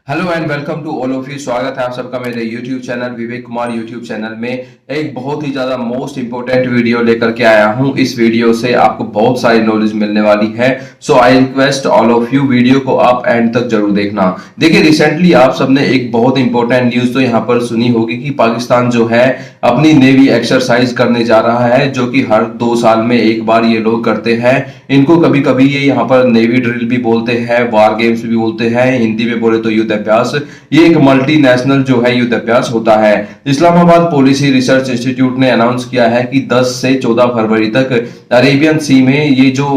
Hello and welcome to all of you. स्वागत है आप सबका मेरे YouTube channel Vivek Kumar YouTube channel में। एक बहुत ही ज्यादा मोस्ट इंपोर्टेंट वीडियो लेकर के आया हूं। इस वीडियो से आपको बहुत सारी नॉलेज मिलने वाली है। So I request all of you video को आप एंड तक जरूर देखना। देखिए, रिसेंटली आप सबने एक बहुत इंपॉर्टेंट न्यूज तो यहाँ पर सुनी होगी कि पाकिस्तान जो है अपनी नेवी एक्सरसाइज करने जा रहा है, जो कि हर 2 साल में एक बार ये लोग करते हैं। इनको कभी कभी ये यहाँ पर नेवी ड्रिल भी बोलते हैं, वार गेम्स भी बोलते हैं, हिंदी में बोले तो युद्ध अभ्यास। ये एक मल्टीनेशनल जो है युद्ध अभ्यास होता है। इस्लामाबाद पॉलिसी रिसर्च इंस्टीट्यूट ने अनाउंस किया है कि 10 से 14 फरवरी तक अरेबियन सी में ये जो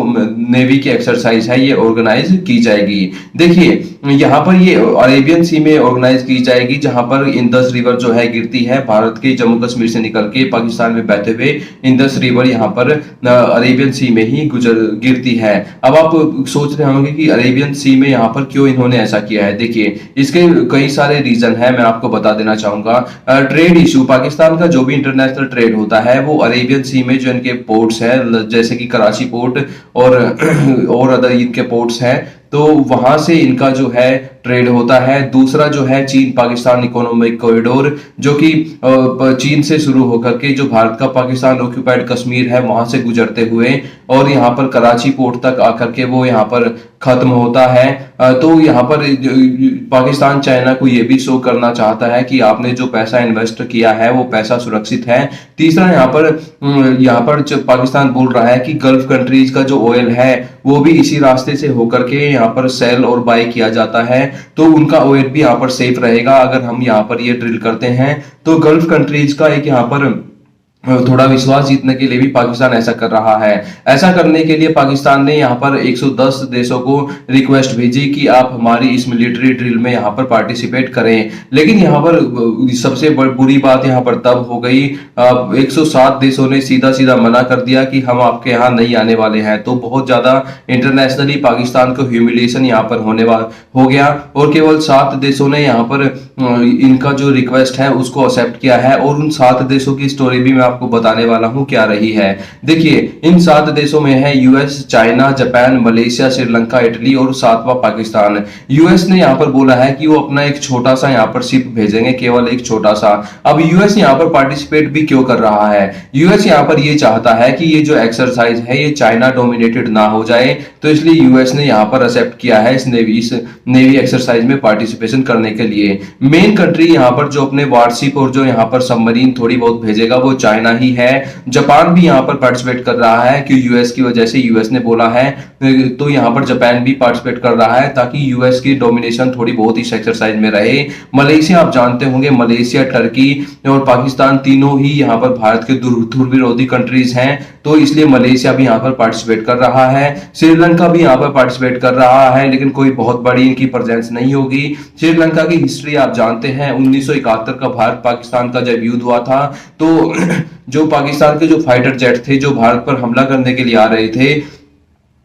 नेवी की एक्सरसाइज है ये ऑर्गेनाइज की जाएगी। देखिए, यहाँ पर ये अरेबियन सी में ऑर्गेनाइज की जाएगी, जहां पर इंदस रिवर जो है गिरती है भारत के जम्मू कश्मीर से निकल के पाकिस्तान में बहते हुए। इंदस रिवर यहाँ पर अरेबियन सी में ही गिरती है। अब आप सोच रहे होंगे कि अरेबियन सी में यहाँ पर क्यों इन्होंने ऐसा किया है। देखिए, इसके कई सारे रीजन है, मैं आपको बता देना चाहूंगा। ट्रेड इशू, पाकिस्तान का जो भी इंटरनेशनल ट्रेड होता है वो अरेबियन सी में जो इनके पोर्ट्स है, जैसे कि कराची पोर्ट और और अदर इनके पोर्ट्स हैं, तो वहां से इनका जो है ट्रेड होता है। दूसरा जो है चीन पाकिस्तान इकोनॉमिक कॉरिडोर, जो कि चीन से शुरू होकर के जो भारत का पाकिस्तान ऑक्यूपाइड कश्मीर है वहां से गुजरते हुए और यहाँ पर कराची पोर्ट तक आकर के वो यहाँ पर खत्म होता है। तो यहाँ पर पाकिस्तान चाइना को ये भी शो करना चाहता है कि आपने जो पैसा इन्वेस्ट किया है वो पैसा सुरक्षित है। तीसरा यहाँ पर पाकिस्तान बोल रहा है कि गल्फ कंट्रीज का जो ऑयल है वो भी इसी रास्ते से होकर के यहाँ पर सेल और बाय किया जाता है, तो उनका ऑयल भी यहाँ पर सेफ रहेगा। अगर हम यहाँ पर ये ड्रिल करते हैं तो गल्फ कंट्रीज का एक यहाँ पर थोड़ा विश्वास जीतने के लिए भी पाकिस्तान ऐसा कर रहा है। ऐसा करने के लिए पाकिस्तान ने यहाँ पर 110 देशों को रिक्वेस्ट भेजी कि आप हमारी इस मिलिट्री ड्रिल में यहाँ पर पार्टिसिपेट करें। लेकिन यहाँ पर सबसे बुरी बात यहाँ पर तब हो गई, 107 देशों ने सीधा सीधा मना कर दिया कि हम आपके यहाँ नहीं आने वाले हैं। तो बहुत ज्यादा इंटरनेशनली पाकिस्तान को ह्यूमिलिएशन यहाँ पर हो गया और केवल 7 देशों ने यहाँ पर इनका जो रिक्वेस्ट है उसको एक्सेप्ट किया है। और उन 7 देशों की स्टोरी भी मैं आपको बताने वाला हूं क्या रही है। देखिए, इन 7 देशों में है US, China, Japan, Malaysia, Sri Lanka, Italy और 7वां पाकिस्तान। यूएस ने यहाँ पर बोला है कि वो अपना एक छोटा सा यहाँ पर शिप भेजेंगे, केवल एक छोटा सा। अब यूएस यहाँ पर पार्टिसिपेट भी क्यों कर रहा है? यूएस यहाँ पर ये चाहता है कि ये जो एक्सरसाइज है ये चाइना डोमिनेटेड ना हो जाए, तो इसलिए यूएस ने यहाँ पर एक्सेप्ट किया है इस नेवी एक्सरसाइज में पार्टिसिपेशन करने के लिए। मेन कंट्री यहाँ पर जो अपने वारशिप और जो यहाँ पर सबमरीन थोड़ी बहुत भेजेगा वो चाइना ही है। जापान भी यहाँ पर पार्टिसिपेट कर रहा है कि यूएस की वजह से, यूएस ने बोला है, तो यहाँ पर जापान भी पार्टिसिपेट कर रहा है ताकि यूएस की डोमिनेशन थोड़ी बहुत इस एक्सरसाइज में रहे। मलेशिया, आप जानते होंगे, मलेशिया, टर्की और पाकिस्तान तीनों ही यहाँ पर भारत के दूर विरोधी कंट्रीज हैं, तो इसलिए मलेशिया भी यहाँ पर पार्टिसिपेट कर रहा है। श्रीलंका भी यहाँ पर पार्टिसिपेट कर रहा है, लेकिन कोई बहुत बड़ी इनकी प्रेजेंस नहीं होगी। श्रीलंका की हिस्ट्री आप जानते हैं, 1971 का भारत पाकिस्तान का जब युद्ध हुआ था तो जो पाकिस्तान के जो फाइटर जेट थे जो भारत पर हमला करने के लिए आ रहे थे,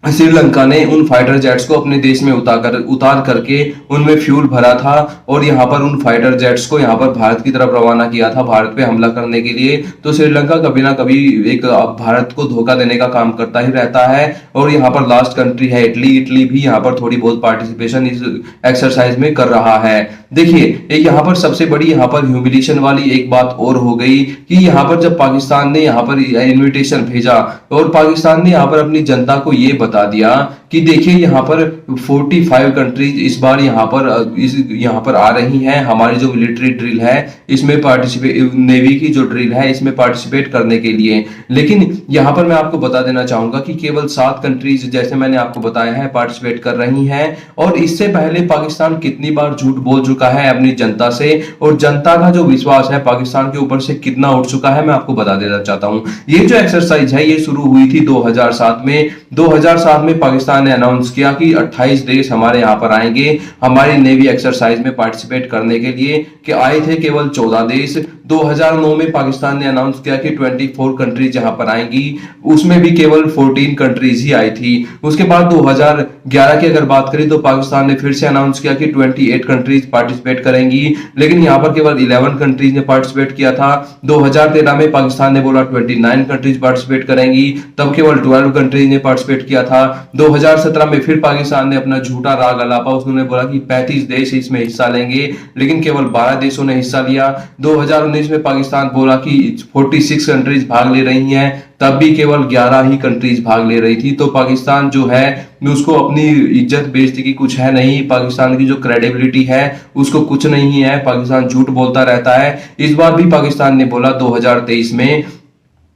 श्रीलंका ने उन फाइटर जेट्स को अपने देश में उतार करके उनमें फ्यूल भरा था और यहाँ पर उन फाइटर जेट्स को यहाँ पर भारत की तरफ रवाना किया था भारत पे हमला करने के लिए। तो श्रीलंका कभी ना कभी एक भारत को धोखा देने का काम करता ही रहता है। और यहाँ पर लास्ट कंट्री है इटली। इटली भी यहाँ पर थोड़ी बहुत पार्टिसिपेशन इस एक्सरसाइज में कर रहा है। देखिए, एक यहाँ पर सबसे बड़ी यहाँ पर ह्यूमिलिएशन वाली एक बात और हो गई कि यहाँ पर जब पाकिस्तान ने यहाँ पर इन्विटेशन भेजा और पाकिस्तान ने यहाँ पर अपनी जनता को ये बता दिया कि देखिए यहाँ पर 45 कंट्रीज इस बार यहाँ पर आ रही हैं हमारी जो मिलिट्री ड्रिल है इसमें पार्टिसिपेट, नेवी की जो ड्रिल है इसमें पार्टिसिपेट करने के लिए। लेकिन यहाँ पर मैं आपको बता देना चाहूंगा कि केवल 7 कंट्रीज, जैसे मैंने आपको बताया है, पार्टिसिपेट कर रही हैं। और इससे पहले पाकिस्तान कितनी बार झूठ बोल चुका है अपनी जनता से, और जनता का जो विश्वास है पाकिस्तान के ऊपर से कितना उठ चुका है मैं आपको बता देना चाहता हूँ। ये जो एक्सरसाइज है ये शुरू हुई थी 2007 में। 2007 में पाकिस्तान ने अनाउंस किया कि 28 देश हमारे यहाँ पर आएंगे हमारी नेवी एक्सरसाइज में पार्टिसिपेट करने के लिए, कि आए थे केवल 14 देश। 2009 में पाकिस्तान ने अनाउंस किया कि 24 कंट्रीज यहां पर आएंगी, उसमें भी केवल 14 कंट्रीज ही आई थी। उसके बाद 2011 की अगर बात करें तो पाकिस्तान ने फिर से अनाउंस किया कि 28 कंट्रीज पार्टिसिपेट करेंगी, लेकिन यहां पर केवल 11 कंट्रीज ने पार्टिसिपेट किया था। 2013 में पाकिस्तान ने बोला 29 कंट्रीज पार्टिसिपेट करेंगी, तब केवल 12 कंट्रीज ने पार्टिसिपेट किया था। 2017 में फिर पाकिस्तान ने अपना झूठा राग अलापा, उसने बोला कि 35 देश इसमें हिस्सा लेंगे, लेकिन केवल 12 देशों ने हिस्सा लिया। 2019 में पाकिस्तान बोला कि 46 कंट्रीज भाग ले रही हैं, तब भी केवल 11 ही कंट्रीज भाग ले रही थी। तो पाकिस्तान जो है उसको अपनी इज्जत बेइज्जती की कुछ है नहीं, पाकिस्तान की जो क्रेडिबिलिटी है उसको कुछ नहीं है, पाकिस्तान झूठ बोलता रहता है। इस बार भी पाकिस्तान ने बोला 2023 में,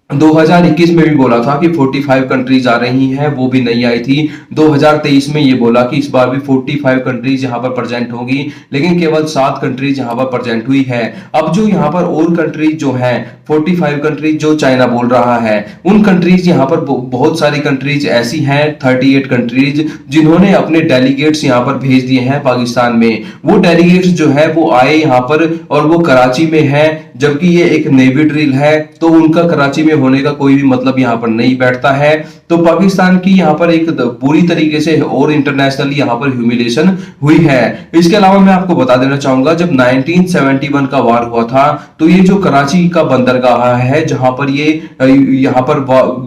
2021 में भी बोला था कि 45 कंट्रीज आ रही हैं, वो भी नहीं आई थी। 2023 में ये बोला कि इस बार भी 45 कंट्रीज यहां पर प्रेजेंट होंगी, लेकिन केवल 7 कंट्रीज यहां पर प्रेजेंट हुई है। अब जो यहां पर और कंट्रीज जो हैं, 45 कंट्रीज जो चाइना बोल रहा है, उन कंट्रीज यहां पर बहुत सारी कंट्रीज ऐसी हैं, 38 कंट्रीज, जिन्होंने अपने डेलीगेट्स यहां पर भेज दिए हैं पाकिस्तान में। वो डेलीगेट्स जो है वो आए यहां पर और वो कराची में है, जबकि ये एक नेवी ड्रिल है, तो उनका कराची में होने का कोई भी मतलब यहां पर नहीं बैठता है। तो पाकिस्तान की यहां पर एक बुरी तरीके से और इंटरनेशनली यहां पर ह्यूमिलेशन हुई है। इसके अलावा मैं आपको बता देना चाहूंगा, जब 1971 का वार हुआ था, तो ये जो कराची का बंदरगाह है, जहां पर ये यहां पर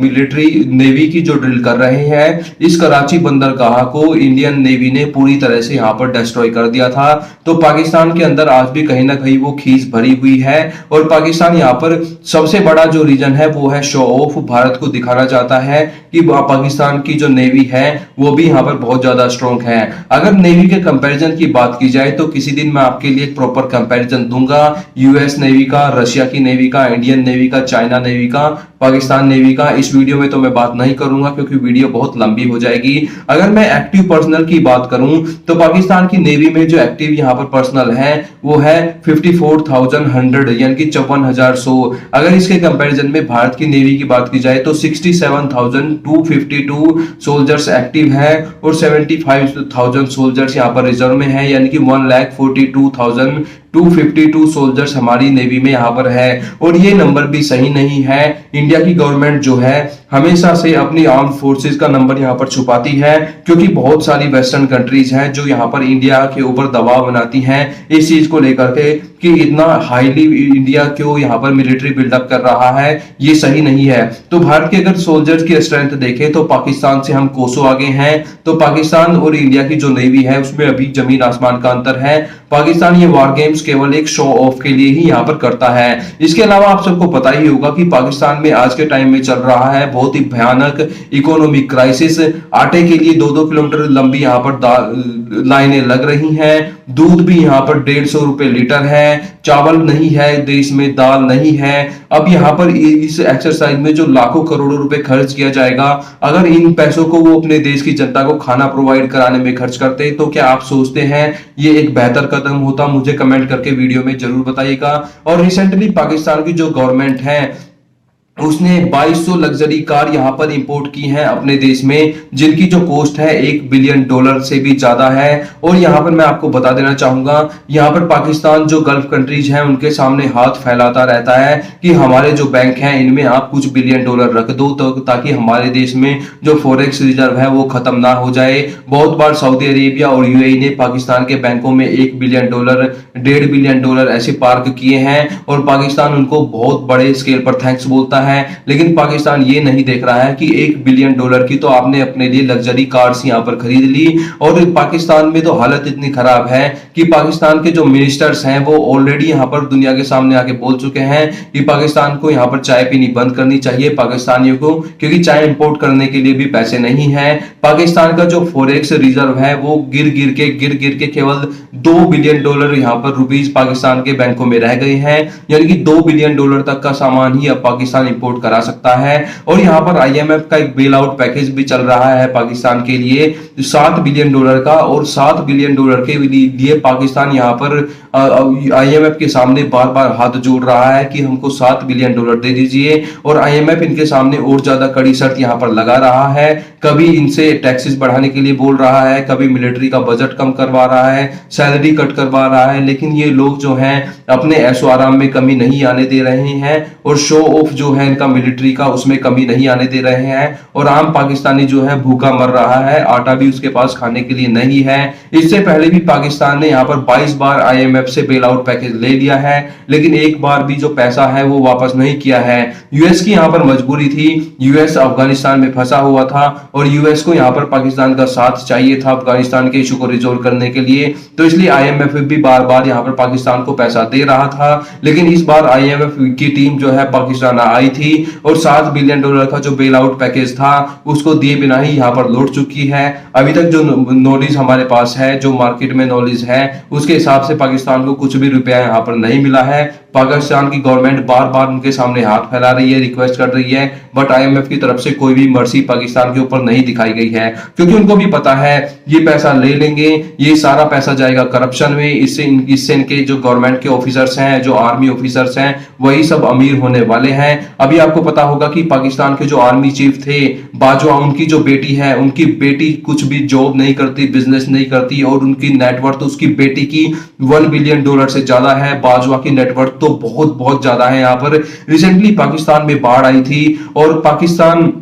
मिलिट्री नेवी की जो ड्रिल कर रहे हैं, इस कराची बंदरगाह को इंडियन नेवी ने पूरी तरह से यहां पर डिस्ट्रॉय कर दिया था। तो पाकिस्तान के अंदर आज भी कहीं ना कहीं वो खीस भरी हुई है, और पाकिस्तान यहां पर सबसे बड़ा जो रीजन है वो है शो ऑफ, भारत को दिखाना चाहता है कि पाकिस्तान की जो नेवी है वो भी यहां पर बहुत ज्यादा स्ट्रॉन्ग है। अगर नेवी के कंपैरिजन की बात की जाए तो किसी दिन मैं आपके लिए एक प्रॉपर कंपैरिजन दूंगा, यूएस नेवी का, रशिया की नेवी का, इंडियन नेवी का, चाइना नेवी का, पाकिस्तान नेवी का। इस वीडियो में तो मैं बात नहीं करूंगा क्योंकि वीडियो बहुत लंबी हो जाएगी। अगर मैं एक्टिव पर्सनल की बात करूं तो पाकिस्तान की नेवी में जो एक्टिव यहां पर पर्सनल है वो है 54,100, यानी कि 54,100। अगर इसके कंपैरिजन में भारत की नेवी की बात की जाए तो 67,252 सोल्जर्स एक्टिव है और 75,000 सोल्जर्स यहां पर रिजर्व में है, यानी कि 1,42,252 सोल्जर्स हमारी नेवी में यहां पर है। और ये नंबर भी सही नहीं है। इंडिया की गवर्नमेंट जो है हमेशा से अपनी आर्म फोर्सेस का नंबर यहां पर छुपाती है, क्योंकि बहुत सारी वेस्टर्न कंट्रीज हैं जो यहां पर इंडिया के ऊपर दबाव बनाती हैं इस चीज को लेकर के कि इतना हाईली इंडिया क्यों यहां पर मिलिट्री बिल्डअप कर रहा है, ये सही नहीं है। तो भारत के अगर सोल्जर्स की स्ट्रेंथ देखें तो पाकिस्तान से हम कोसों आगे हैं। तो पाकिस्तान और इंडिया की जो नेवी है उसमें अभी जमीन आसमान का अंतर है। पाकिस्तान ये वार गेम्स केवल एक शो ऑफ के लिए ही यहां पर करता है। इसके अलावा आप सबको पता ही होगा कि पाकिस्तान में आज के टाइम में चल रहा है बहुत ही भयानक इकोनॉमिक क्राइसिस। आटे के लिए 2-2 किलोमीटर लंबी यहां पर लाइनें लग रही हैं। दूध भी यहां पर 150 रुपए लीटर है, चावल नहीं है देश में, दाल नहीं है। अब यहां पर इस एक्सरसाइज में जो लाखों करोड़ों रुपए खर्च किया जाएगा, अगर इन पैसों को वो अपने देश की जनता को खाना प्रोवाइड कराने में खर्च करते तो क्या आप सोचते हैं ये एक बेहतर कदम होता? मुझे कमेंट करके वीडियो में जरूर बताइएगा। और रिसेंटली पाकिस्तान की जो गवर्नमेंट है उसने 2200 लग्जरी कार यहां पर इंपोर्ट की हैं अपने देश में, जिनकी जो कॉस्ट है $1 बिलियन से भी ज्यादा है। और यहां पर मैं आपको बता देना चाहूंगा, यहां पर पाकिस्तान जो गल्फ कंट्रीज हैं उनके सामने हाथ फैलाता रहता है कि हमारे जो बैंक हैं इनमें आप कुछ $1 बिलियन रख दो, तो ताकि हमारे देश में जो फॉरेक्स रिजर्व है वो खत्म ना हो जाए। बहुत बार सऊदी अरेबिया और यूएई ने पाकिस्तान के बैंकों में $1 बिलियन, $1.5 बिलियन ऐसे पार्क किए हैं, और पाकिस्तान उनको बहुत बड़े स्केल पर थैंक्स बोलता है। लेकिन पाकिस्तान ये नहीं देख रहा है कि $1 बिलियन की तो आपने अपने लिए लग्जरी कार्स यहां पर खरीद ली। और पाकिस्तान में तो हालत इतनी खराब है कि पाकिस्तान के जो मिनिस्टर्स हैं वो ऑलरेडी यहां पर दुनिया के सामने आके बोल चुके हैं कि पाकिस्तान को यहां पर चाय पीनी बंद करनी चाहिए पाकिस्तानियों को, क्योंकि चाय इंपोर्ट करने के लिए भी पैसे नहीं है। पाकिस्तान का जो फॉरेक्स रिजर्व है वो गिर गिर के केवल $2 बिलियन यहां पर रुपीस पाकिस्तान के बैंकों में रह गए हैं, यानी कि $2 बिलियन तक का सामान ही अब पाकिस्तान इंपोर्ट करा सकता है। और यहाँ पर आईएमएफ का एक बेल आउट पैकेज भी चल रहा है पाकिस्तान के लिए $7 बिलियन का, और $7 बिलियन के लिए पाकिस्तान यहाँ पर आईएमएफ के सामने बार बार हाथ जोड़ रहा है कि हमको $7 बिलियन दे दीजिए। और आईएमएफ इनके सामने और ज्यादा कड़ी शर्त यहाँ पर लगा रहा है, कभी इनसे टैक्सेस बढ़ाने के लिए बोल रहा है, कभी मिलिट्री का बजट कम करवा रहा है, सैलरी कट करवा रहा है, लेकिन ये लोग जो हैं अपने ऐशो आराम में कमी नहीं आने दे रहे हैं, और शो ऑफ जो है इनका मिलिट्री का उसमें कमी नहीं आने दे रहे हैं। और आम पाकिस्तानी जो है भूखा मर रहा है, आटा भी उसके पास खाने के लिए नहीं है। इससे पहले भी पाकिस्तान ने यहाँ पर 22 बार आईएमएफ से बेल आउट पैकेज ले लिया है, लेकिन एक बार भी जो पैसा है वो वापस नहीं किया है। यूएस की यहाँ पर मजबूरी थी, यूएस अफगानिस्तान में फंसा हुआ था और यूएस को यहाँ पर पाकिस्तान का साथ चाहिए था अफगानिस्तान के इशू को रिजोल्व करने के लिए, तो इसलिए आईएमएफ भी बार बार यहाँ पर पाकिस्तान को पैसा दे रहा था। लेकिन इस बार आईएमएफ की टीम जो है पाकिस्तान आई थी और $7 बिलियन का जो बेल आउट पैकेज था उसको दिए बिना ही यहाँ पर लौट चुकी है। अभी तक जो नॉलेज हमारे पास है, जो मार्केट में नॉलेज है, उसके हिसाब से पाकिस्तान को कुछ भी रुपया यहाँ पर नहीं मिला है। पाकिस्तान की गवर्नमेंट बार बार उनके सामने हाथ फैला रही है, रिक्वेस्ट कर रही है, बट आईएमएफ की तरफ से कोई भी मर्सी पाकिस्तान के ऊपर नहीं दिखाई गई है, क्योंकि उनको भी पता है ये पैसा ले लेंगे, ये सारा पैसा जाएगा करप्शन में, इससे इनके जो गवर्नमेंट के ऑफिसर्स हैं, जो आर्मी ऑफिसर्स हैं, वही सब अमीर होने वाले हैं। अभी आपको पता होगा कि पाकिस्तान के जो आर्मी चीफ थे बाजवा, उनकी जो बेटी है, उनकी बेटी कुछ भी जॉब नहीं करती, बिजनेस नहीं करती, और उनकी नेटवर्थ उसकी बेटी की $1 बिलियन से ज्यादा है। बाजवा की नेटवर्थ तो बहुत बहुत ज्यादा है। यहाँ पर रिसेंटली पाकिस्तान में बाढ़ आई थी और पाकिस्तान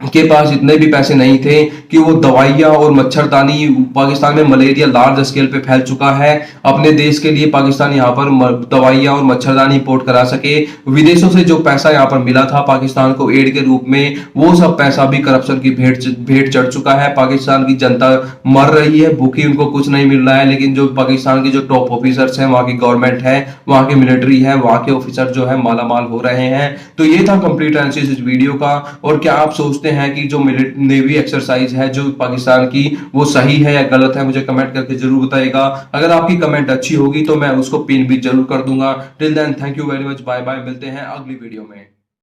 के पास इतने भी पैसे नहीं थे कि वो दवाइयां और मच्छरदानी, पाकिस्तान में मलेरिया लार्ज स्केल पे फैल चुका है, अपने देश के लिए पाकिस्तान यहाँ पर दवाइयां और मच्छरदानी इंपोर्ट करा सके। विदेशों से जो पैसा यहाँ पर मिला था पाकिस्तान को एड के रूप में, वो सब पैसा भी करप्शन की भेंट चढ़ चुका है। पाकिस्तान की जनता मर रही है भूखी, उनको कुछ नहीं मिल रहा है, लेकिन जो पाकिस्तान की जो टॉप ऑफिसर्स हैं, वहां की गवर्नमेंट है, वहां की मिलिट्री है, वहां के ऑफिसर जो है मालामाल हो रहे हैं। तो ये था कंप्लीट एनालिसिस इस वीडियो का। और क्या आप सोचते हैं कि जो नेवी एक्सरसाइज है जो पाकिस्तान की, वो सही है या गलत है? मुझे कमेंट करके जरूर बताइएगा। अगर आपकी कमेंट अच्छी होगी तो मैं उसको पिन भी जरूर कर दूंगा। Till then thank you very much, bye bye, मिलते हैं अगली वीडियो में।